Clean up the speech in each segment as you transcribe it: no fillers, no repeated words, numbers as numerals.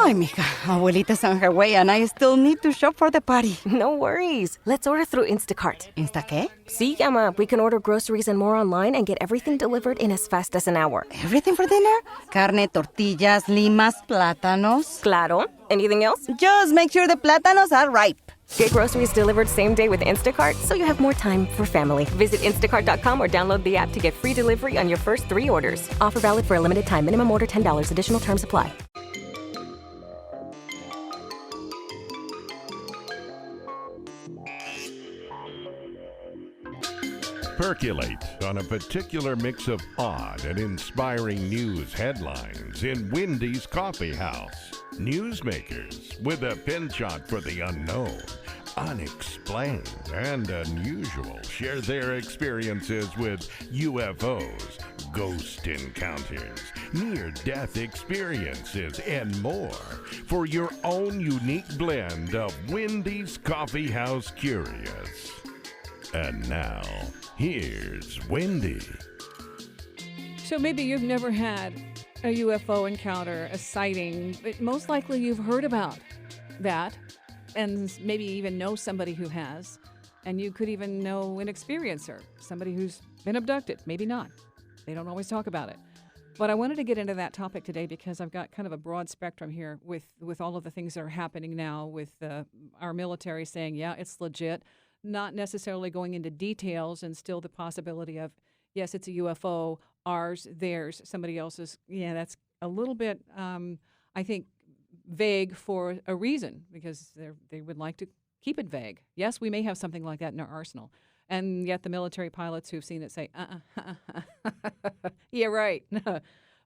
Ay, mija, abuelita's on her way and I still need to shop for the party. No worries. Let's order through Instacart. ¿Insta qué? Sí, llama. We can order groceries and more online and get everything delivered in as fast as an hour. Everything for dinner? Carne, tortillas, limas, plátanos. Claro. Anything else? Just make sure the plátanos are ripe. Get groceries delivered same day with Instacart so you have more time for family. Visit instacart.com or download the app to get free delivery on your first 3 orders. Offer valid for a limited time. Minimum order $10. Additional terms apply. Percolate on a particular mix of odd and inspiring news headlines in Wendy's Coffee House. Newsmakers with a penchant for the unknown, unexplained, and unusual share their experiences with UFOs, ghost encounters, near-death experiences, and more for your own unique blend of Wendy's Coffee House Curious. And now, here's Wendy. So maybe you've never had a UFO encounter, a sighting, but most likely you've heard about that and maybe even know somebody who has. And you could even know an experiencer, somebody who's been abducted, maybe not. They don't always talk about it. But I wanted to get into that topic today because I've got kind of a broad spectrum here with all of the things that are happening now with our military saying, yeah, it's legit. Not necessarily going into details, and still the possibility of, yes, it's a UFO, ours, theirs, somebody else's. Yeah, that's a little bit, I think, vague for a reason, because they would like to keep it vague. Yes, we may have something like that in our arsenal. And yet the military pilots who've seen it say, yeah, right.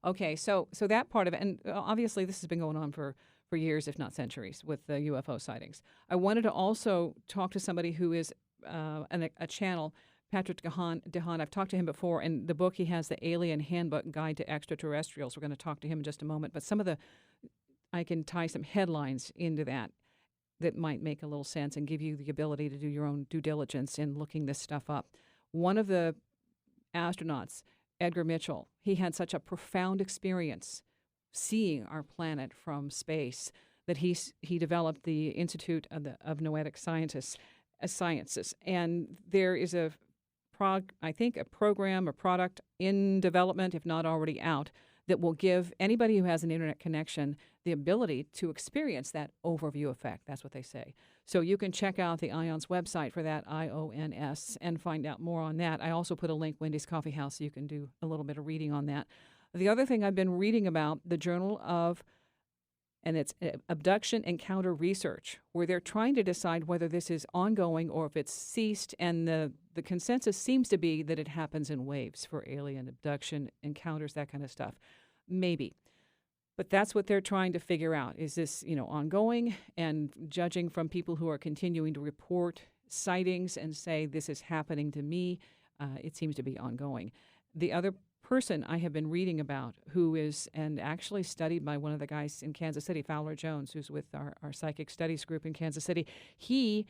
Okay, so that part of it, and obviously this has been going on for years, if not centuries, with the UFO sightings. I wanted to also talk to somebody who is a channel, Patrick Haan. I've talked to him before, and the book he has, The Alien Handbook Guide to Extraterrestrials. We're going to talk to him in just a moment. But I can tie some headlines into that might make a little sense and give you the ability to do your own due diligence in looking this stuff up. One of the astronauts, Edgar Mitchell, he had such a profound experience seeing our planet from space that he developed the Institute of Noetic Sciences, and there is a program or product in development, if not already out, that will give anybody who has an internet connection the ability to experience that overview effect. That's what they say. So you can check out the IONS website for that, IONS, and find out more on that. I also put a link, Wendy's Coffee House, so you can do a little bit of reading on that. The other thing I've been reading about, the Journal of, and it's Abduction Encounter Research, where they're trying to decide whether this is ongoing or if it's ceased, and the consensus seems to be that it happens in waves for alien abduction encounters, that kind of stuff. Maybe. But that's what they're trying to figure out. Is this, ongoing? And judging from people who are continuing to report sightings and say, this is happening to me, it seems to be ongoing. The other person I have been reading about, who is, and actually studied by one of the guys in Kansas City, Fowler Jones, who's with our psychic studies group in Kansas City, he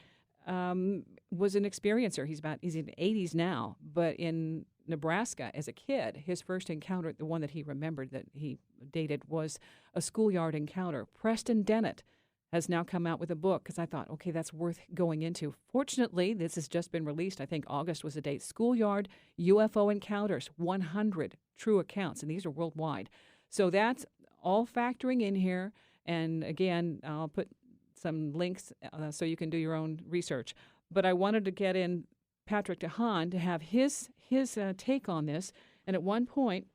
was an experiencer. He's in the 80s now, but in Nebraska as a kid, his first encounter, the one that he remembered that he dated, was a schoolyard encounter. Preston Dennett has now come out with a book, because I thought, okay, that's worth going into. Fortunately, this has just been released. I think August was the date. Schoolyard UFO Encounters, 100 true accounts, and these are worldwide. So that's all factoring in here. And again, I'll put some links so you can do your own research. But I wanted to get in Patrick Haan to have his take on this. And at one point,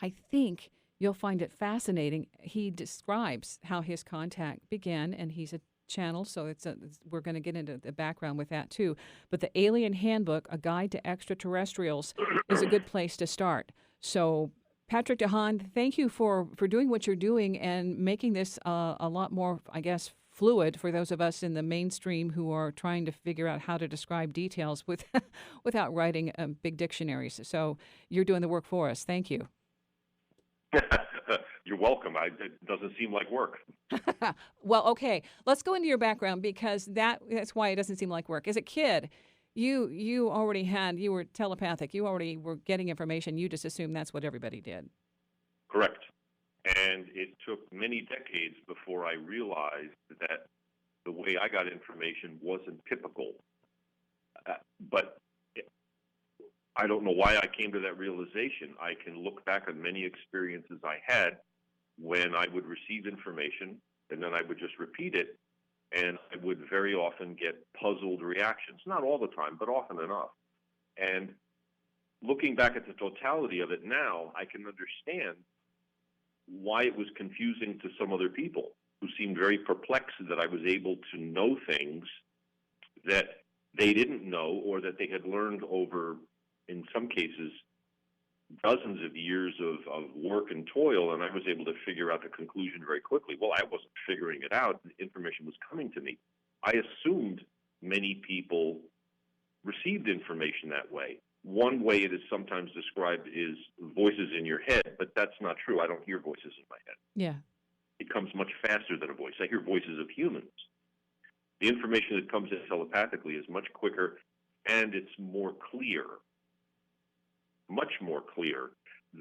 I think you'll find it fascinating. He describes how his contact began, and he's a channel, so we're going to get into the background with that too. But the Alien Handbook, A Guide to Extraterrestrials, is a good place to start. So Patrick Haan, thank you for doing what you're doing and making this a lot more, I guess, fluid for those of us in the mainstream who are trying to figure out how to describe details without writing big dictionaries. So you're doing the work for us. Thank you. You're welcome. It doesn't seem like work. Well, okay. Let's go into your background, because that's why it doesn't seem like work. As a kid, you were telepathic. You already were getting information. You just assumed that's what everybody did. Correct. And it took many decades before I realized that the way I got information wasn't typical. But I don't know why I came to that realization. I can look back on many experiences I had when I would receive information and then I would just repeat it, and I would very often get puzzled reactions. Not all the time, but often enough. And looking back at the totality of it now, I can understand why it was confusing to some other people who seemed very perplexed that I was able to know things that they didn't know or that they had learned over, in some cases, dozens of years of work and toil, and I was able to figure out the conclusion very quickly. Well, I wasn't figuring it out. The information was coming to me. I assumed many people received information that way. One way it is sometimes described is voices in your head, but that's not true. I don't hear voices in my head. Yeah. It comes much faster than a voice. I hear voices of humans. The information that comes in telepathically is much quicker, and it's more clear, much more clear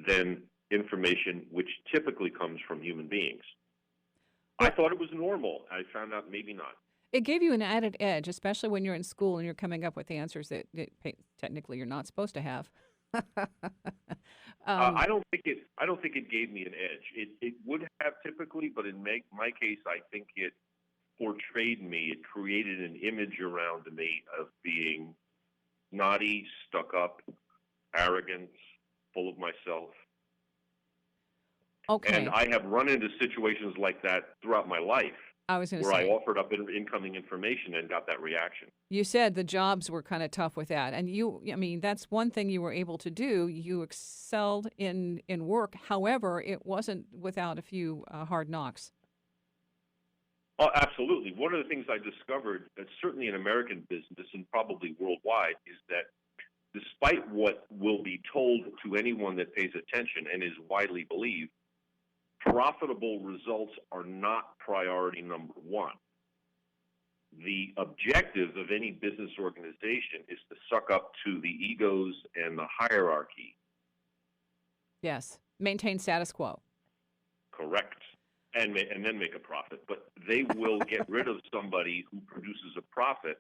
than information which typically comes from human beings. I thought it was normal. I found out maybe not. It gave you an added edge, especially when you're in school and you're coming up with the answers that technically you're not supposed to have. I don't think it gave me an edge. It would have typically, but in my case, I think it portrayed me. It created an image around me of being naughty, stuck up, arrogant, full of myself. Okay. And I have run into situations like that throughout my life. I was going to where say, I offered up incoming information and got that reaction. You said the jobs were kind of tough with that. And that's one thing you were able to do. You excelled in work. However, it wasn't without a few hard knocks. Oh, absolutely. One of the things I discovered, certainly in American business and probably worldwide, is that despite what will be told to anyone that pays attention and is widely believed, profitable results are not priority number one. The objective of any business organization is to suck up to the egos and the hierarchy. Yes. Maintain status quo. Correct. And then make a profit. But they will get rid of somebody who produces a profit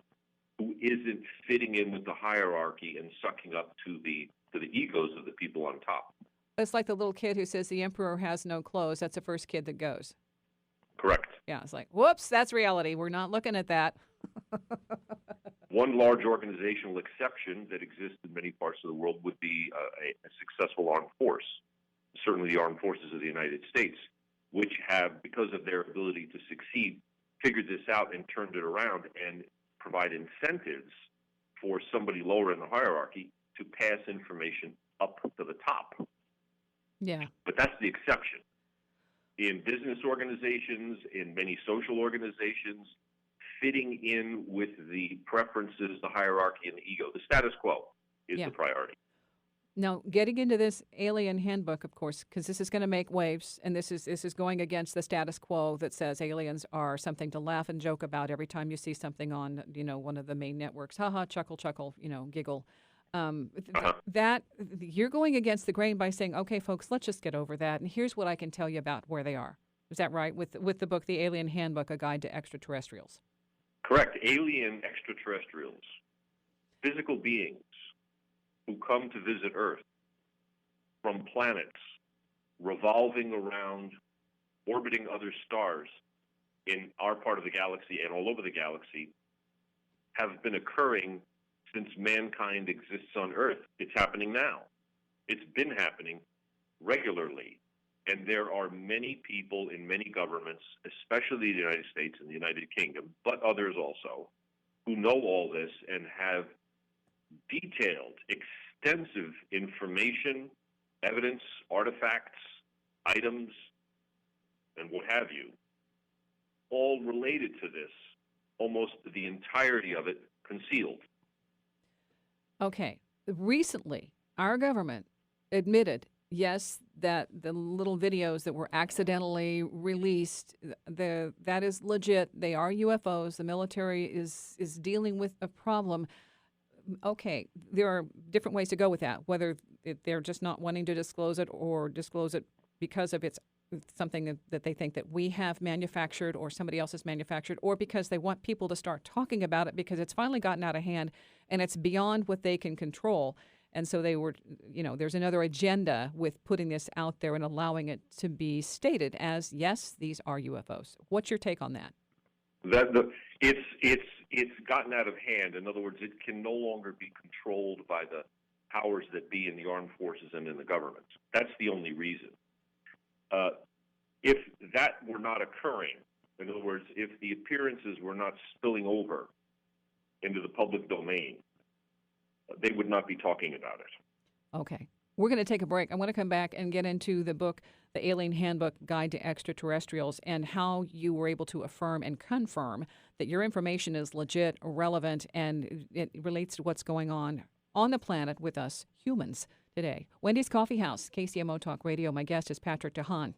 who isn't fitting in with the hierarchy and sucking up to the egos of the people on top. It's like the little kid who says the emperor has no clothes. That's the first kid that goes. Correct. Yeah, it's like, whoops, that's reality. We're not looking at that. One large organizational exception that exists in many parts of the world would be a successful armed force, certainly the armed forces of the United States, which have, because of their ability to succeed, figured this out and turned it around and provide incentives for somebody lower in the hierarchy to pass information up to the top. Yeah. But that's the exception. In business organizations, in many social organizations, fitting in with the preferences, the hierarchy, and the ego, the status quo is the priority. Now, getting into this alien handbook, of course, because this is going to make waves, and this is going against the status quo that says aliens are something to laugh and joke about every time you see something on, one of the main networks. Ha ha, chuckle, chuckle, giggle. That you're going against the grain by saying, okay, folks, let's just get over that. And here's what I can tell you about where they are. Is that right? With the book, The Alien Handbook, A Guide to Extraterrestrials. Correct. Alien extraterrestrials, physical beings who come to visit Earth from planets revolving around, orbiting other stars in our part of the galaxy and all over the galaxy, have been occurring since mankind exists on Earth. It's happening now. It's been happening regularly. And there are many people in many governments, especially the United States and the United Kingdom, but others also, who know all this and have detailed, extensive information, evidence, artifacts, items, and what have you, all related to this, almost the entirety of it concealed. Okay. Recently, our government admitted, yes, that the little videos that were accidentally released, that is legit. They are UFOs. The military is dealing with a problem. Okay, there are different ways to go with that, whether they're just not wanting to disclose it or disclose it because of its something that they think that we have manufactured or somebody else has manufactured, or because they want people to start talking about it because it's finally gotten out of hand and it's beyond what they can control. And so they were, there's another agenda with putting this out there and allowing it to be stated as, yes, these are UFOs. What's your take on that? It's gotten out of hand. In other words, it can no longer be controlled by the powers that be in the armed forces and in the government. That's the only reason. If that were not occurring, in other words, if the appearances were not spilling over into the public domain, they would not be talking about it. Okay. We're going to take a break. I want to come back and get into the book, The Alien Handbook Guide to Extraterrestrials, and how you were able to affirm and confirm that your information is legit, relevant, and it relates to what's going on the planet with us humans today. Wendy's Coffee House, KCMO Talk Radio. My guest is Patrick Haan.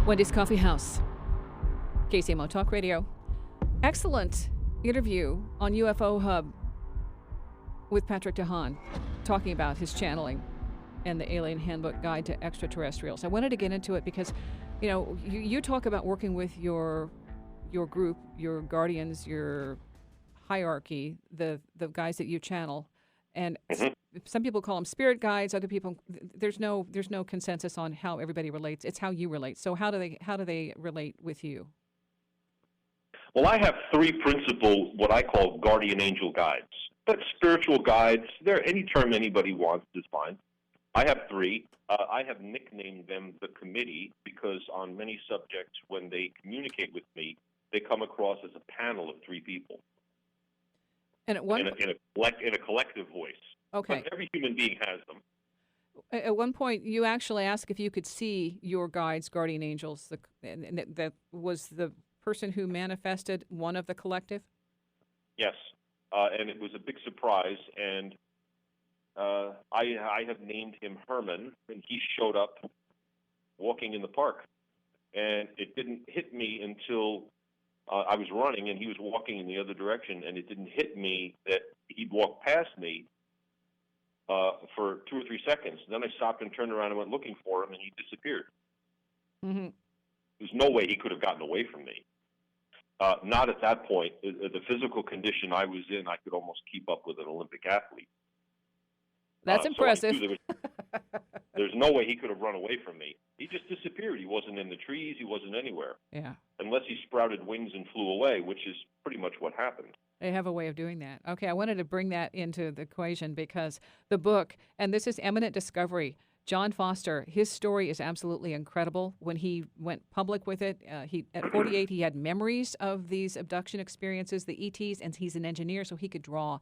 Wendy's Coffee House, KCMO Talk Radio. Excellent interview on UFO Hub with Patrick Haan, talking about his channeling and the Alien Handbook Guide to Extraterrestrials. I wanted to get into it because, you talk about working with your group, your guardians, your hierarchy, the guys that you channel, and some people call them spirit guides. Other people, there's no consensus on how everybody relates. It's how you relate. So how do they relate with you? Well, I have three principal, what I call guardian angel guides. But spiritual guides, any term anybody wants is fine. I have three. I have nicknamed them the committee because on many subjects, when they communicate with me, they come across as a panel of three people. And at one in a collective voice. Okay. But every human being has them. At one point, you actually asked if you could see your guides, guardian angels. And that was the person who manifested one of the collective? Yes, and it was a big surprise, and I have named him Herman, and he showed up walking in the park, and it didn't hit me until I was running, and he was walking in the other direction, and it didn't hit me that he'd walked past me for 2 or 3 seconds. Then I stopped and turned around and went looking for him, and he disappeared. Mm-hmm. There's no way he could have gotten away from me. Not at that point. The physical condition I was in, I could almost keep up with an Olympic athlete. That's impressive. So there's no way he could have run away from me. He just disappeared. He wasn't in the trees. He wasn't anywhere. Yeah. Unless he sprouted wings and flew away, which is pretty much what happened. They have a way of doing that. Okay, I wanted to bring that into the equation because the book, and this is Eminent Discovery, John Foster, his story is absolutely incredible. When he went public with it, at 48, he had memories of these abduction experiences, the ETs, and he's an engineer, so he could draw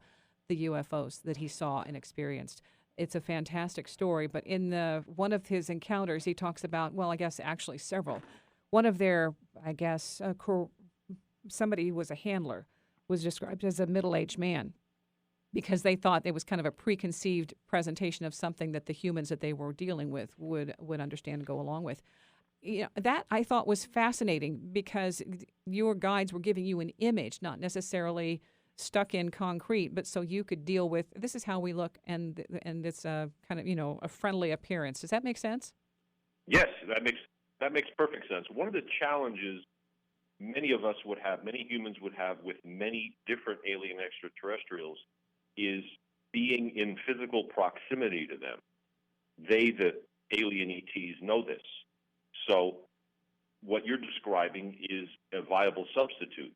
the UFOs that he saw and experienced. It's a fantastic story, but in one of his encounters, he talks about, well, I guess actually several. One of their, I guess, somebody who was a handler was described as a middle-aged man because they thought it was kind of a preconceived presentation of something that the humans that they were dealing with would understand and go along with. That I thought was fascinating because your guides were giving you an image, not necessarily stuck in concrete, but so you could deal with, this is how we look, and it's a kind of, a friendly appearance. Does that make sense? Yes, that makes perfect sense. One of the challenges many humans would have with many different alien extraterrestrials is being in physical proximity to them. The alien ETs, know this. So what you're describing is a viable substitute.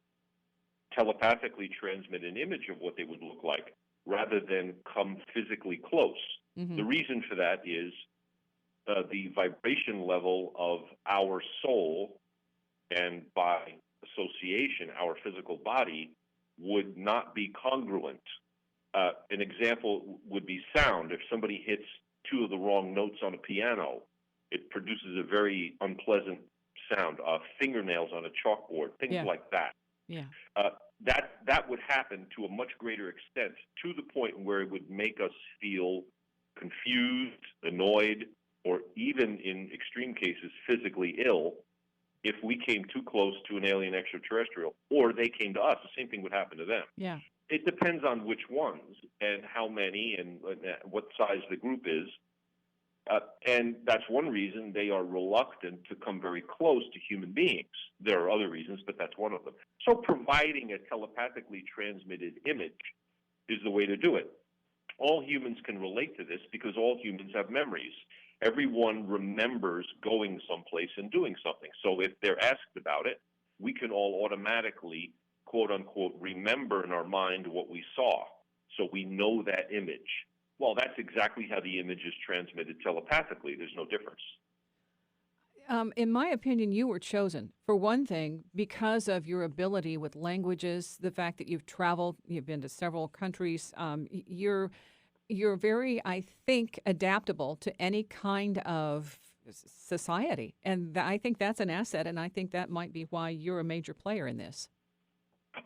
Telepathically transmit an image of what they would look like rather than come physically close. Mm-hmm. The reason for that is the vibration level of our soul, and by association, our physical body, would not be congruent. An example would be sound. If somebody hits 2 of the wrong notes on a piano, it produces a very unpleasant sound. Fingernails on a chalkboard, things like that. Yeah. That would happen to a much greater extent, to the point where it would make us feel confused, annoyed, or even in extreme cases physically ill if we came too close to an alien extraterrestrial, or they came to us. The same thing would happen to them. Yeah. It depends on which ones and how many and what size the group is. And that's one reason they are reluctant to come very close to human beings. There are other reasons, but that's one of them. So providing a telepathically transmitted image is the way to do it. All humans can relate to this because all humans have memories. Everyone remembers going someplace and doing something. So if they're asked about it, we can all automatically, quote unquote, remember in our mind what we saw. So we know that image. Well, that's exactly how the image is transmitted telepathically. There's no difference. In my opinion, you were chosen, for one thing, because of your ability with languages, the fact that you've traveled, you've been to several countries. You're very, I think, adaptable to any kind of society. And I think that's an asset, and I think that might be why you're a major player in this.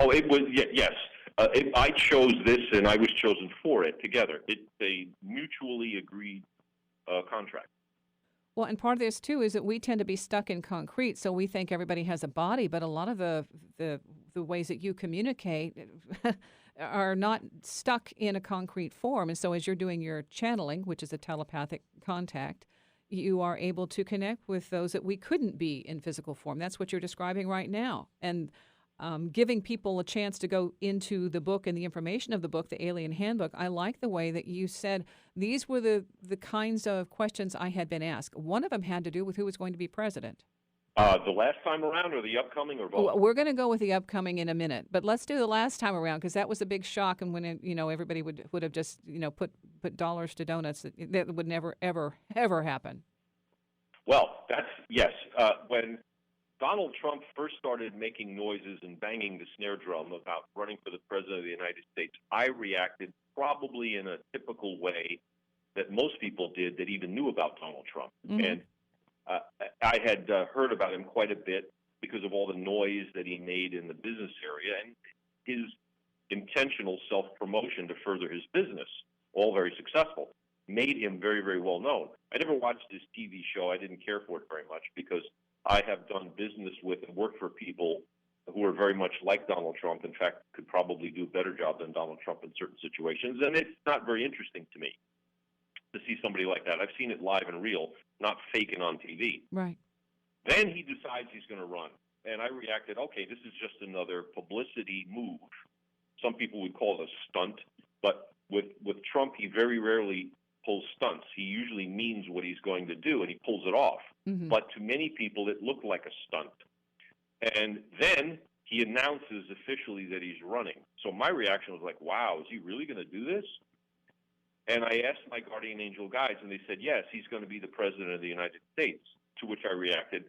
Oh, it was, yes. I chose this, and I was chosen for it together. It's a mutually agreed contract. Well, and part of this, too, is that we tend to be stuck in concrete, so we think everybody has a body, but a lot of the ways that you communicate are not stuck in a concrete form. And so as you're doing your channeling, which is a telepathic contact, you are able to connect with those that we couldn't be in physical form. That's what you're describing right now. And giving people a chance to go into the book and the information of the book, the Alien Handbook, I like the way that you said these were the kinds of questions I had been asked. One of them had to do with who was going to be president. The last time around or the upcoming or both? We're going to go with the upcoming in a minute, but let's do the last time around because that was a big shock. And when everybody would have just put dollars to donuts, that would never ever happen. Well, yes. When Donald Trump first started making noises and banging the snare drum about running for the president of the United States, I reacted probably in a typical way that most people did that even knew about Donald Trump. Mm-hmm. And I had heard about him quite a bit because of all the noise that he made in the business area and his intentional self-promotion to further his business, all very successful, made him very, very well known. I never watched his TV show. I didn't care for it very much because I have done business with and worked for people who are very much like Donald Trump. In fact, could probably do a better job than Donald Trump in certain situations. And it's not very interesting to me to see somebody like that. I've seen it live and real, not faking on TV. Right. Then he decides he's going to run. And I reacted, okay, this is just another publicity move. Some people would call it a stunt. But with Trump, he very rarely pulls stunts. He usually means what he's going to do, and he pulls it off. Mm-hmm. But to many people, it looked like a stunt. And then he announces officially that he's running. So my reaction was like, wow, is he really going to do this? And I asked my guardian angel guides, and they said, yes, he's going to be the president of the United States, to which I reacted,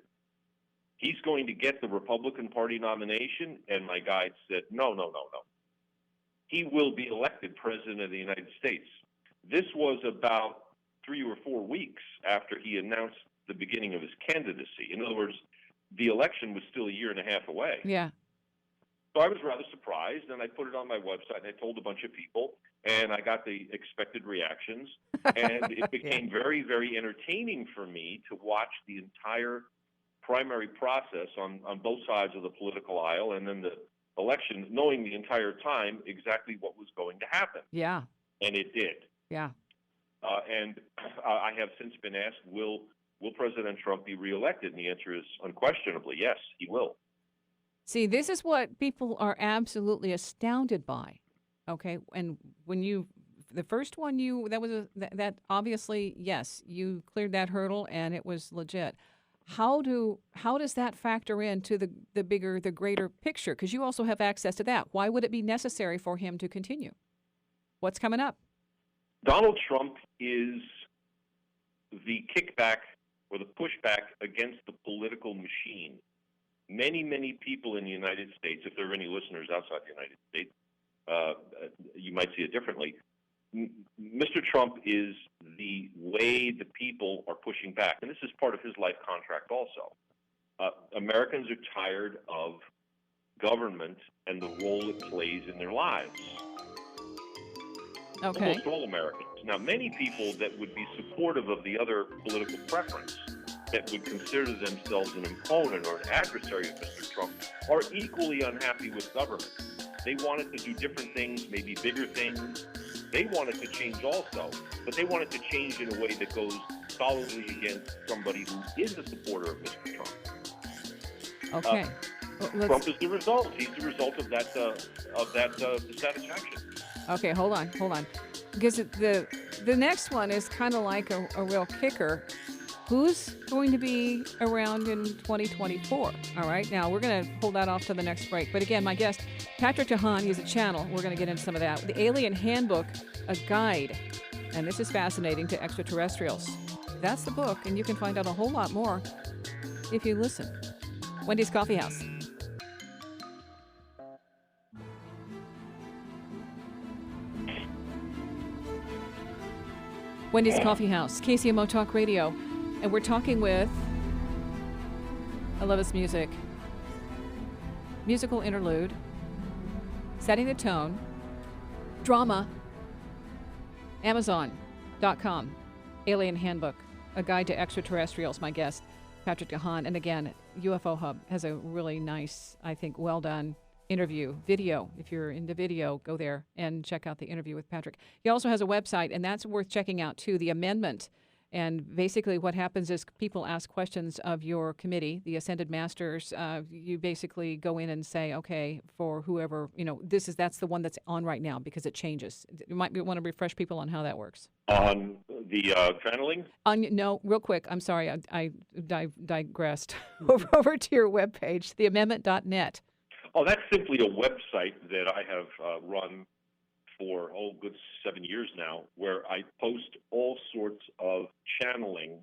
he's going to get the Republican Party nomination? And my guides said, no. He will be elected president of the United States. This was about 3 or 4 weeks after he announced the beginning of his candidacy. In other words, the election was still 1.5 years away. Yeah. So I was rather surprised, and I put it on my website, and I told a bunch of people, and I got the expected reactions. And it became very, very entertaining for me to watch the entire primary process on both sides of the political aisle and then the election, knowing the entire time exactly what was going to happen. Yeah. And it did. Yeah. And I have since been asked, will President Trump be reelected? And the answer is unquestionably yes, he will. See, this is what people are absolutely astounded by. Okay, and when the first one that obviously, yes, you cleared that hurdle and it was legit. How does that factor into the greater picture? Because you also have access to that. Why would it be necessary for him to continue? What's coming up? Donald Trump is the kickback or the pushback against the political machine. Many, many people in the United States, if there are any listeners outside the United States, you might see it differently. Mr. Trump is the way the people are pushing back, and this is part of his life contract also. Americans are tired of government and the role it plays in their lives. Okay. Almost all Americans. Now, many people that would be supportive of the other political preference, that would consider themselves an opponent or an adversary of Mr. Trump, are equally unhappy with government. They wanted to do different things, maybe bigger things. They wanted to change also, but they wanted to change in a way that goes solidly against somebody who is a supporter of Mr. Trump. Okay. Trump is the result. He's the result of that dissatisfaction. Okay, hold on. Because the next one is kind of like a real kicker. Who's going to be around in 2024? All right, now we're going to hold that off to the next break. But again, my guest, Patrick Haan, he's a channel. We're going to get into some of that. The Alien Handbook, a guide. And this is fascinating to extraterrestrials. That's the book, and you can find out a whole lot more if you listen. Wendy's Coffee House. Wendy's Coffee House, KCMO Talk Radio. And we're talking with, I love this music, musical interlude, setting the tone, drama, Amazon.com, Alien Handbook, a guide to extraterrestrials, my guest, Patrick Haan. And again, UFO Hub has a really nice, I think, well done interview, video. If you're into video, go there and check out the interview with Patrick. He also has a website, and that's worth checking out too, the amendment. And basically what happens is people ask questions of your committee, the Ascended Masters. You basically go in and say, okay, for whoever, that's the one that's on right now because it changes. You might want to refresh people on how that works. On the channeling? No, real quick. I'm sorry. I digressed. over to your webpage, theamendment.net. Oh, that's simply a website that I have run for, good 7 years now, where I post all sorts of channeling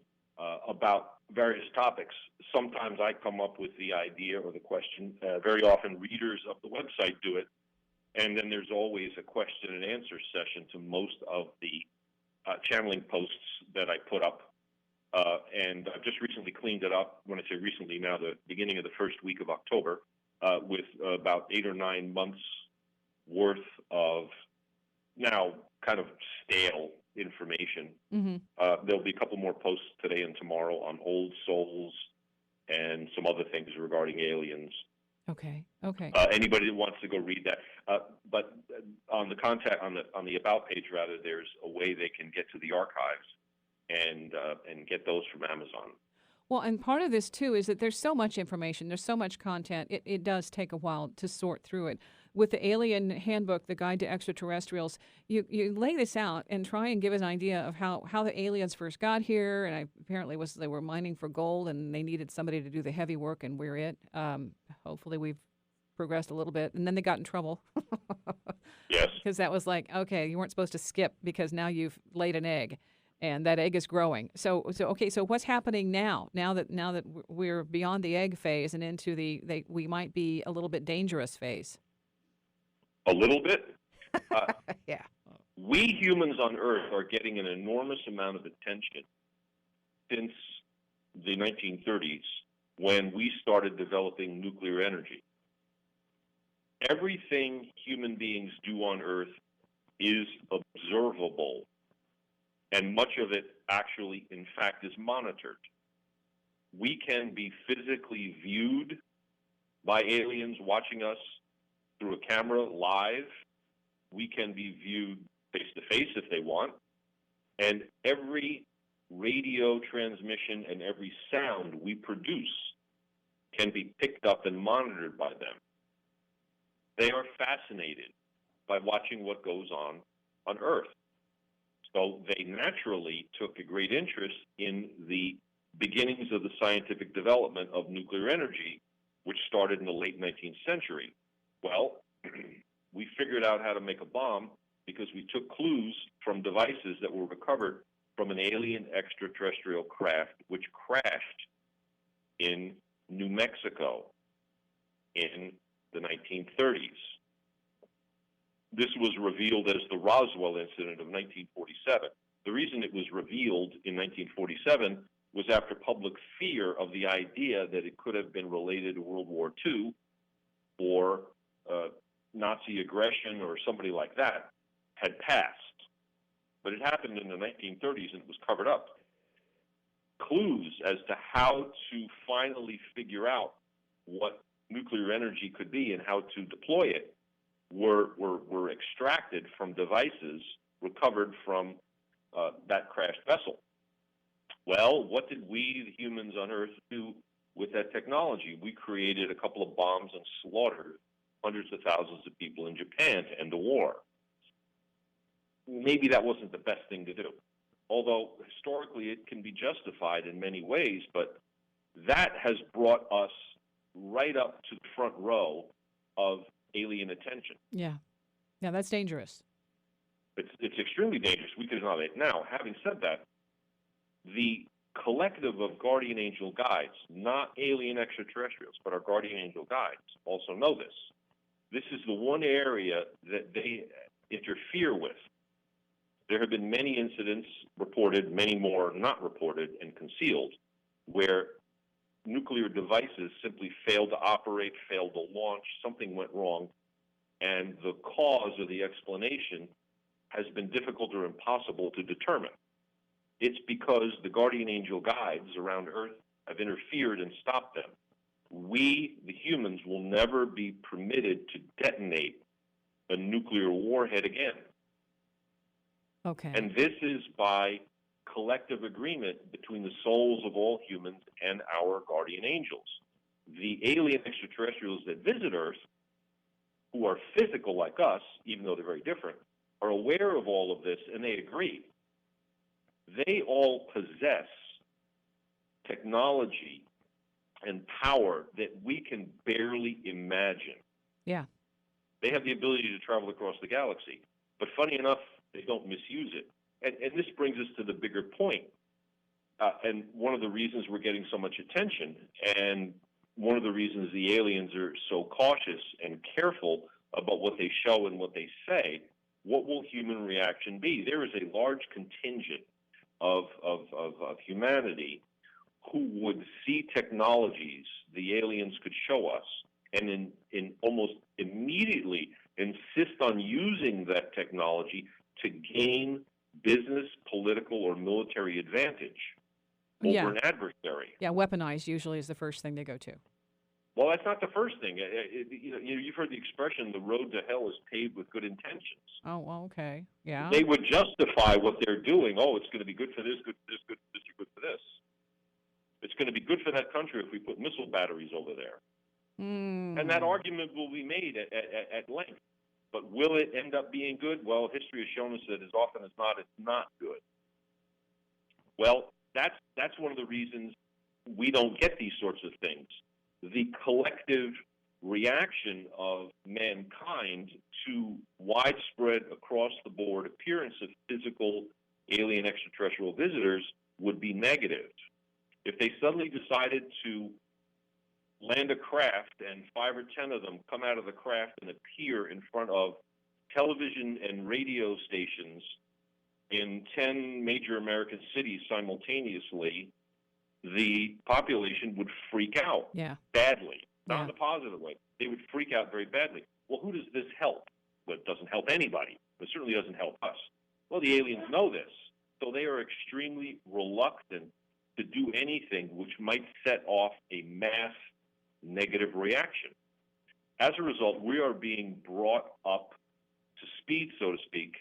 about various topics. Sometimes I come up with the idea or the question. Very often readers of the website do it. And then there's always a question and answer session to most of the channeling posts that I put up. And I've just recently cleaned it up. When I say recently, now the beginning of the first week of October, with about 8 or 9 months worth of now kind of stale information. Mm-hmm. There'll be a couple more posts today and tomorrow on old souls and some other things regarding aliens. Okay. Anybody that wants to go read that, but on the contact on the about page rather, there's a way they can get to the archives and get those from Amazon. Well, and part of this, too, is that there's so much information, there's so much content, it does take a while to sort through it. With the Alien Handbook, the Guide to Extraterrestrials, you lay this out and try and give an idea of how the aliens first got here, and apparently they were mining for gold, and they needed somebody to do the heavy work, and we're it. Hopefully we've progressed a little bit, and then they got in trouble. Yes. Because that was like, okay, you weren't supposed to skip because now you've laid an egg. And that egg is growing. So what's happening now? Now that we're beyond the egg phase and into we might be a little bit dangerous phase. A little bit? Yeah. We humans on Earth are getting an enormous amount of attention since the 1930s when we started developing nuclear energy. Everything human beings do on Earth is observable. And much of it actually, in fact, is monitored. We can be physically viewed by aliens watching us through a camera live. We can be viewed face-to-face if they want. And every radio transmission and every sound we produce can be picked up and monitored by them. They are fascinated by watching what goes on Earth. So they naturally took a great interest in the beginnings of the scientific development of nuclear energy, which started in the late 19th century. Well, we figured out how to make a bomb because we took clues from devices that were recovered from an alien extraterrestrial craft, which crashed in New Mexico in the 1930s. This was revealed as the Roswell incident of 1947. The reason it was revealed in 1947 was after public fear of the idea that it could have been related to World War II or Nazi aggression or somebody like that had passed. But it happened in the 1930s and it was covered up. Clues as to how to finally figure out what nuclear energy could be and how to deploy it were extracted from devices recovered from that crashed vessel. Well, what did we, the humans on Earth, do with that technology? We created a couple of bombs and slaughtered hundreds of thousands of people in Japan to end the war. Maybe that wasn't the best thing to do, although historically it can be justified in many ways, but that has brought us right up to the front row of alien attention. Yeah. Yeah, that's dangerous. It's extremely dangerous. We could not. Now, having said that, the collective of guardian angel guides, not alien extraterrestrials, but our guardian angel guides, also know this. This is the one area that they interfere with. There have been many incidents reported, many more not reported and concealed, where nuclear devices simply failed to operate, failed to launch, something went wrong, and the cause or the explanation has been difficult or impossible to determine. It's because the guardian angel guides around Earth have interfered and stopped them. We, the humans, will never be permitted to detonate a nuclear warhead again. Okay. And this is by collective agreement between the souls of all humans and our guardian angels. The alien extraterrestrials that visit Earth, who are physical like us, even though they're very different, are aware of all of this, and they agree. They all possess technology and power that we can barely imagine. Yeah. They have the ability to travel across the galaxy. But funny enough, they don't misuse it. And this brings us to the bigger point. And one of the reasons we're getting so much attention, and one of the reasons the aliens are so cautious and careful about what they show and what they say, what will human reaction be? There is a large contingent of humanity who would see technologies the aliens could show us and in almost immediately insist on using that technology to gain business, political, or military advantage over an adversary. Yeah, weaponized usually is the first thing they go to. Well, that's not the first thing. You've heard the expression, the road to hell is paved with good intentions. Oh, well, okay. Yeah. They would justify what they're doing. Oh, it's going to be good for this, good for this, good for this, good for this. It's going to be good for that country if we put missile batteries over there. And that argument will be made at length. But will it end up being good? Well, history has shown us that as often as not, it's not good. Well, that's one of the reasons we don't get these sorts of things. The collective reaction of mankind to widespread across-the-board appearance of physical alien extraterrestrial visitors would be negative. If they suddenly decided to land a craft and 5 or 10 of them come out of the craft and appear in front of television and radio stations in 10 major American cities simultaneously, the population would freak out badly, not in a positive way. They would freak out very badly. Well, who does this help? Well, it doesn't help anybody. It certainly doesn't help us. Well, the aliens know this, so they are extremely reluctant to do anything which might set off a mass negative reaction. As a result, we are being brought up to speed, so to speak,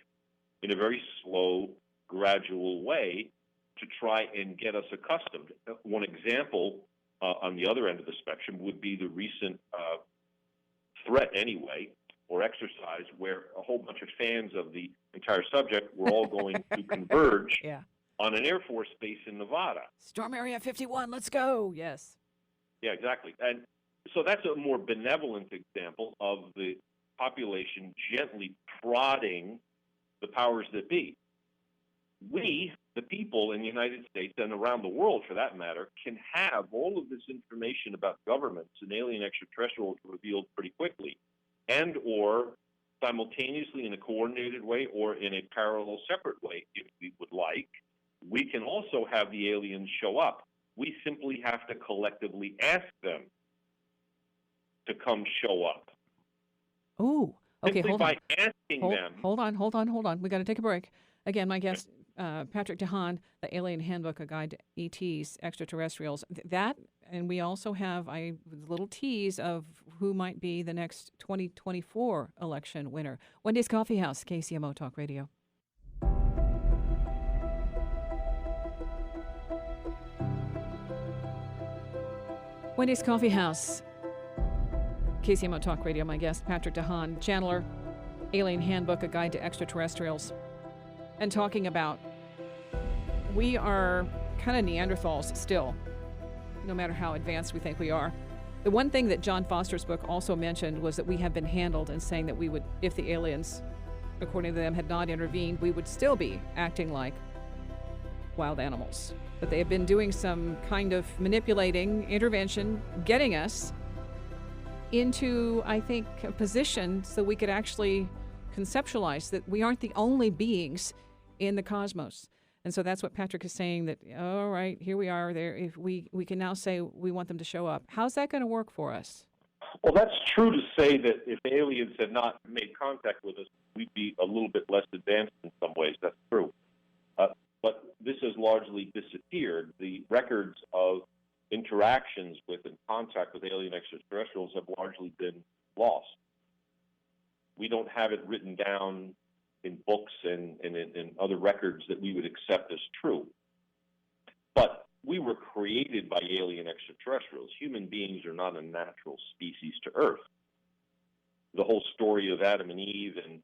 in a very slow, gradual way to try and get us accustomed. One example on the other end of the spectrum would be the recent threat anyway, or exercise, where a whole bunch of fans of the entire subject were all going to converge on an Air Force base in Nevada. Storm Area 51, let's go. Yes. Yeah, exactly. And so that's a more benevolent example of the population gently prodding the powers that be. We, the people in the United States and around the world for that matter, can have all of this information about governments and alien extraterrestrials revealed pretty quickly, and or simultaneously in a coordinated way or in a parallel separate way if we would like. We can also have the aliens show up. We simply have to collectively ask them to come show up. Ooh, okay, simply hold by on. asking them. Hold on. We got to take a break. Again, my guest, Patrick Haan, The Alien Handbook, A Guide to ETs, Extraterrestrials. That, and we also have a little tease of who might be the next 2024 election winner. Wendy's Coffee House, KCMO Talk Radio. Wendy's Coffee House, KCMO Talk Radio. My guest, Patrick Haan, channeler, Alien Handbook, A Guide to Extraterrestrials, and talking about we are kind of Neanderthals still, no matter how advanced we think we are. The one thing that John Foster's book also mentioned was that we have been handled, and saying that we would, if the aliens, according to them, had not intervened, we would still be acting like wild animals. But they have been doing some kind of manipulating, intervention, getting us into, I think, a position so we could actually conceptualize that we aren't the only beings in the cosmos. And so that's what Patrick is saying, that, all right, here we are there. If we can now say we want them to show up. How's that going to work for us? Well, that's true to say that if aliens had not made contact with us, we'd be a little bit less advanced in some ways. That's true. But this has largely disappeared. The records of interactions with and contact with alien extraterrestrials have largely been lost. We don't have it written down in books and in other records that we would accept as true. But we were created by alien extraterrestrials. Human beings are not a natural species to Earth. The whole story of Adam and Eve, and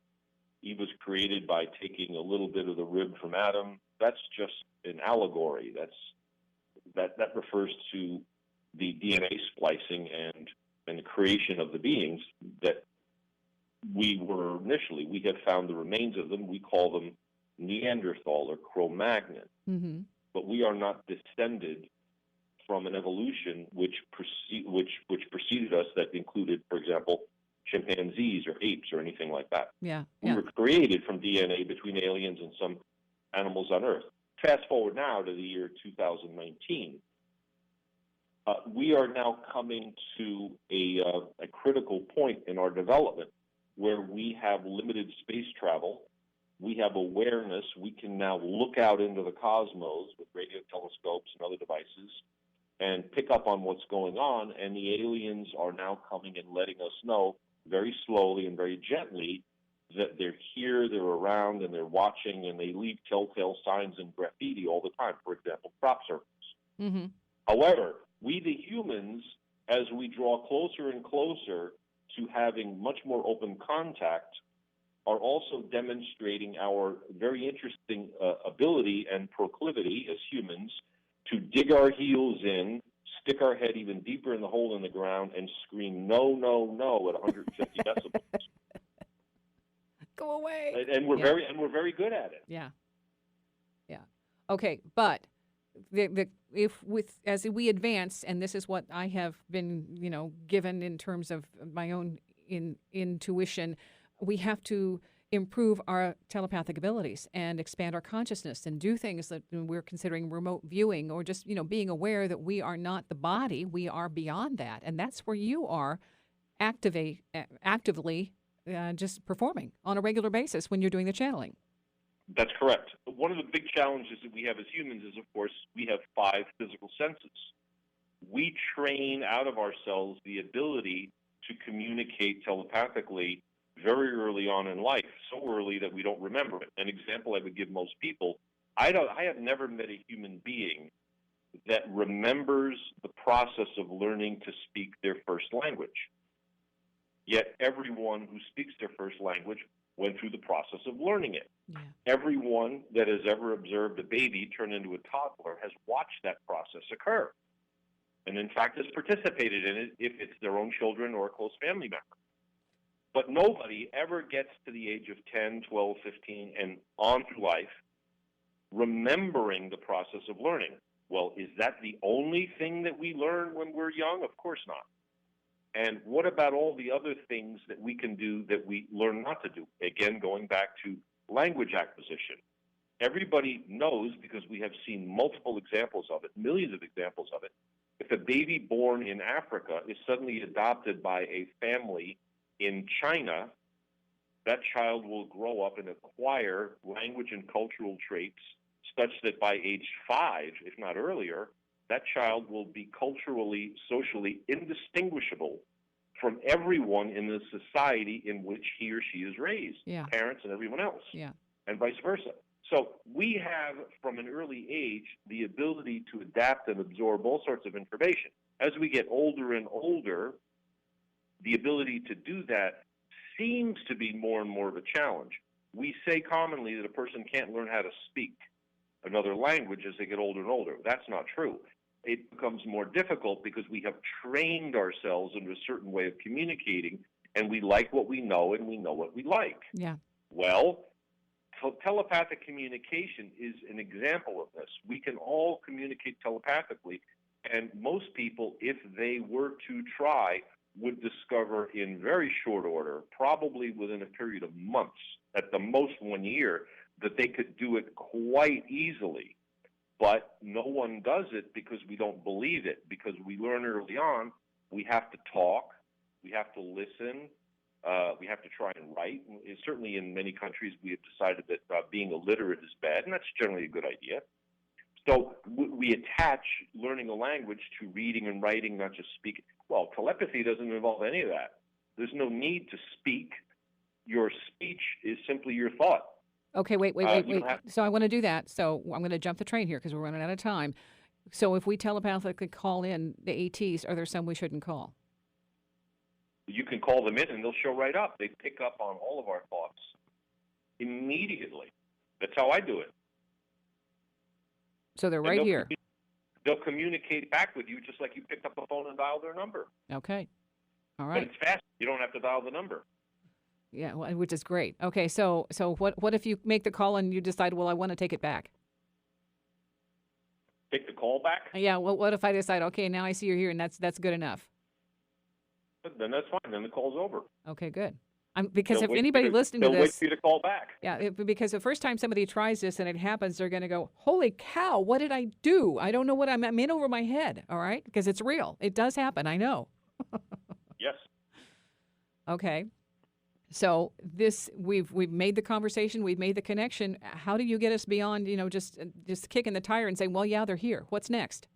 Eve was created by taking a little bit of the rib from Adam, that's just an allegory. That refers to the DNA splicing and the creation of the beings that we were initially. We have found the remains of them. We call them Neanderthal or Cro-Magnon. Mm-hmm. But we are not descended from an evolution which preceded us, that included, for example, chimpanzees or apes or anything like that. Yeah. We were created from DNA between aliens and some animals on Earth. Fast forward now to the year 2019. We are now coming to a critical point in our development where we have limited space travel. We have awareness. We can now look out into the cosmos with radio telescopes and other devices and pick up on what's going on. And the aliens are now coming and letting us know very slowly and very gently that they're here, they're around, and they're watching, and they leave telltale signs and graffiti all the time. For example, crop circles. Mm-hmm. However, we the humans, as we draw closer and closer to having much more open contact, are also demonstrating our very interesting ability and proclivity as humans to dig our heels in, stick our head even deeper in the hole in the ground, and scream no, no, no at 150 decibels. Go away. And we're very good at it. Yeah. Yeah. Okay, but as we advance, and this is what I have been, given in terms of my own intuition, we have to improve our telepathic abilities and expand our consciousness and do things that we're considering remote viewing, or just, being aware that we are not the body, we are beyond that. And that's where you are actively just performing on a regular basis when you're doing the channeling. That's correct. One of the big challenges that we have as humans is, of course, we have 5 physical senses. We train out of ourselves the ability to communicate telepathically very early on in life, so early that we don't remember it. An example I would give most people, I have never met a human being that remembers the process of learning to speak their first language. Yet everyone who speaks their first language went through the process of learning it. Yeah. Everyone that has ever observed a baby turn into a toddler has watched that process occur, and in fact has participated in it if it's their own children or a close family member. But nobody ever gets to the age of 10, 12, 15, and on through life remembering the process of learning. Well, is that the only thing that we learn when we're young? Of course not. And what about all the other things that we can do that we learn not to do? Again, going back to language acquisition. Everybody knows, because we have seen multiple examples of it, millions of examples of it, if a baby born in Africa is suddenly adopted by a family in China, that child will grow up and acquire language and cultural traits such that by age 5, if not earlier, that child will be culturally, socially indistinguishable from everyone in the society in which he or she is raised, Yeah. parents and everyone else, Yeah. and vice versa. So we have, from an early age, the ability to adapt and absorb all sorts of information. As we get older and older, the ability to do that seems to be more and more of a challenge. We say commonly that a person can't learn how to speak another language as they get older and older. That's not true. It becomes more difficult because we have trained ourselves into a certain way of communicating, and we like what we know and we know what we like. Yeah. Well, telepathic communication is an example of this. We can all communicate telepathically, and most people, if they were to try, would discover in very short order, probably within a period of months, at the most 1 year, that they could do it quite easily. But no one does it because we don't believe it, because we learn early on we have to talk, we have to listen, we have to try and write. And certainly in many countries we have decided that being illiterate is bad, and that's generally a good idea. So we attach learning a language to reading and writing, not just speaking. Well, telepathy doesn't involve any of that. There's no need to speak. Your speech is simply your thought. Okay, wait. you don't have- So I want to do that. So I'm going to jump the train here because we're running out of time. So if we telepathically call in the ATs, are there some we shouldn't call? You can call them in and they'll show right up. They pick up on all of our thoughts immediately. That's how I do it. So they're And right here. They'll communicate back with you just like you picked up the phone and dialed their number. Okay. All But right. it's fast. You don't have to dial the number. Yeah, well, which is great. Okay, so what if you make the call and you decide, well, I want to take it back? Take the call back, Yeah. Well, what if I decide, okay, now I see you're here, and that's good enough? then that's fine. Then the call's over. Okay, good. Because They'll if wait anybody for you- listening to they'll wait this, for you to call back. yeah, because the first time somebody tries this and it happens, they're going to go, holy cow, what did I do? I don't know what I'm in over my head, all right? Because it's real. It does happen, I know. Yes. Okay. So we've made the conversation, we've made the connection. How do you get us beyond, just kicking the tire and saying, well, yeah, they're here. What's next?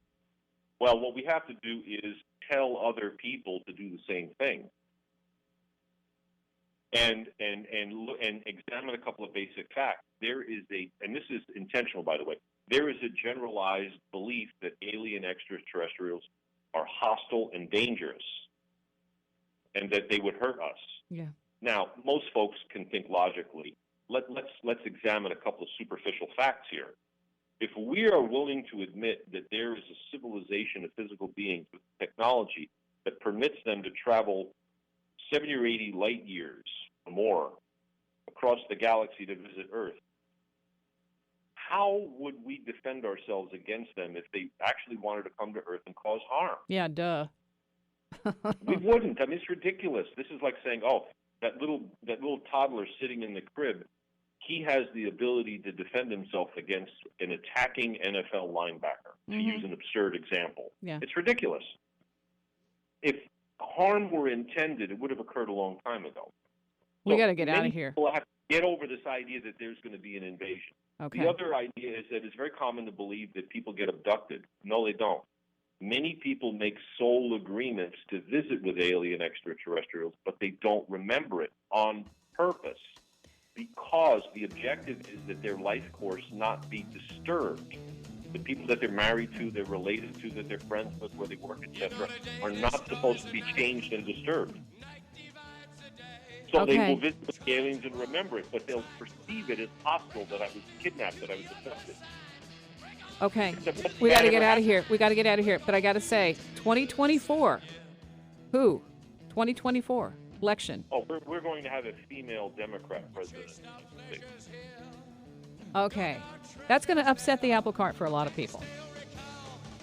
Well, what we have to do is tell other people to do the same thing. And examine a couple of basic facts. There is and this is intentional, by the way, there is a generalized belief that alien extraterrestrials are hostile and dangerous, and that they would hurt us. Yeah. Now, most folks can think logically. Let's examine a couple of superficial facts here. If we are willing to admit that there is a civilization of physical beings with technology that permits them to travel 70 or 80 light years or more across the galaxy to visit Earth, how would we defend ourselves against them if they actually wanted to come to Earth and cause harm? Yeah, duh. We wouldn't. I mean, it's ridiculous. This is like saying, oh, that little toddler sitting in the crib, he has the ability to defend himself against an attacking NFL linebacker, to use an absurd example. Yeah. It's ridiculous. If harm were intended, it would have occurred a long time ago. We So got to get out many of here. People have to get over this idea that there's going to be an invasion. Okay. The other idea is that it's very common to believe that people get abducted. No, they don't. Many people make soul agreements to visit with alien extraterrestrials, but they don't remember it on purpose because the objective is that their life course not be disturbed. The people that they're married to, they're related to, that they're friends with, where they work, etc., are not supposed to be changed and disturbed. So they Okay. will visit with the aliens and remember it, but they'll perceive it as hostile, that I was kidnapped, that I was abducted. Okay. What's We got to bad get ever out of happened? here. We got to get out of here. But I got to say, 2024. Who? 2024 election. Oh, we're going to have a female Democrat president. Okay. That's going to upset the apple cart for a lot of people.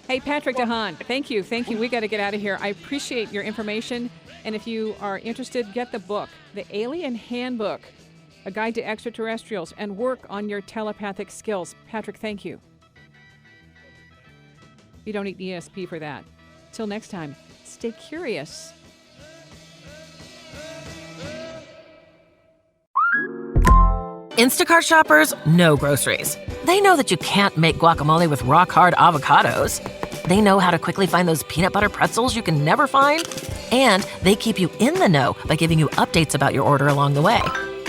Hey, Patrick Haan, thank you. Thank you. We got to get out of here. I appreciate your information. And if you are interested, get the book, The Alien Handbook, A Guide to Extraterrestrials, and work on your telepathic skills. Patrick, thank you. You don't need ESP for that. Till next time, stay curious. Instacart shoppers know groceries. They know that you can't make guacamole with rock-hard avocados. They know how to quickly find those peanut butter pretzels you can never find. And they keep you in the know by giving you updates about your order along the way.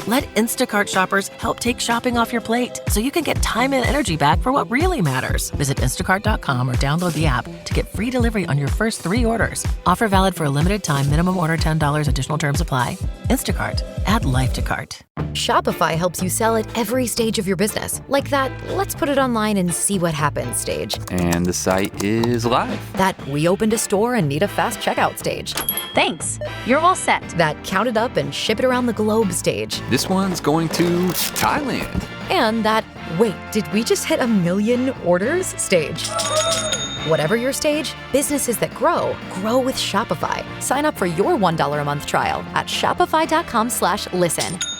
Let Instacart shoppers help take shopping off your plate so you can get time and energy back for what really matters. Visit instacart.com or download the app to get free delivery on your first 3 orders. Offer valid for a limited time. Minimum order $10. Additional terms apply. Instacart. Add life to cart. Shopify helps you sell at every stage of your business. Like that, let's put it online and see what happens stage. And the site is live. That we opened a store and need a fast checkout stage. Thanks. You're all set. That count it up and ship it around the globe stage. This one's going to Thailand. And that, wait, did we just hit 1 million orders stage? Whatever your stage, businesses that grow with Shopify. Sign up for your $1 a month trial at shopify.com/listen.